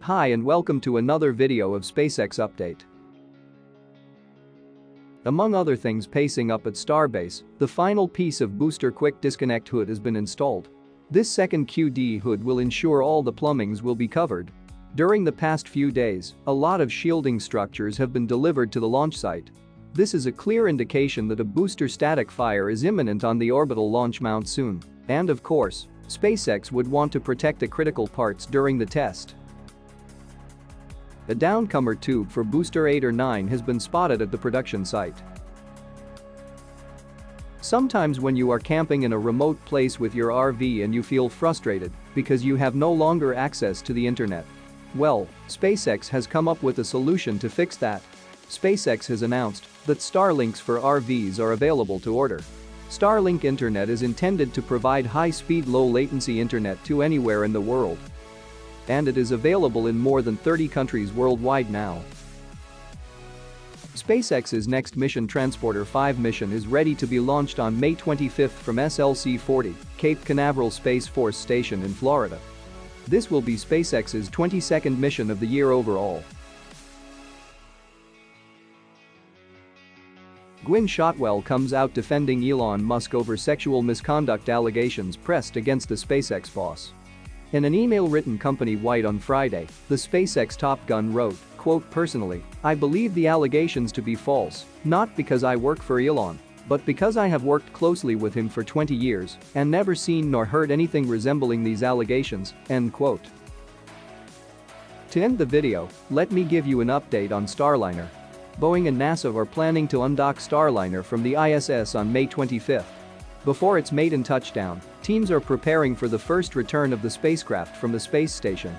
Hi and welcome to another video of SpaceX update. Among other things pacing up at Starbase, the final piece of booster quick disconnect hood has been installed. This second QD hood will ensure all the plumbings will be covered. During the past few days, a lot of shielding structures have been delivered to the launch site. This is a clear indication that a booster static fire is imminent on the orbital launch mount soon. And of course, SpaceX would want to protect the critical parts during the test. A downcomer tube for booster 8 or 9 has been spotted at the production site. Sometimes when you are camping in a remote place with your RV and you feel frustrated because you have no longer access to the internet. Well, SpaceX has come up with a solution to fix that. SpaceX has announced that Starlinks for RVs are available to order. Starlink internet is intended to provide high-speed low-latency internet to anywhere in the world. And it is available in more than 30 countries worldwide now. SpaceX's next mission Transporter 5 mission is ready to be launched on May 25 from SLC-40, Cape Canaveral Space Force Station in Florida. This will be SpaceX's 22nd mission of the year overall. Gwynne Shotwell comes out defending Elon Musk over sexual misconduct allegations pressed against the SpaceX boss. In an email written company-wide on Friday, the SpaceX Top Gun wrote, quote, "Personally, I believe the allegations to be false, not because I work for Elon, but because I have worked closely with him for 20 years and never seen nor heard anything resembling these allegations," end quote. To end the video, let me give you an update on Starliner. Boeing and NASA are planning to undock Starliner from the ISS on May 25. Before its maiden touchdown, teams are preparing for the first return of the spacecraft from the space station.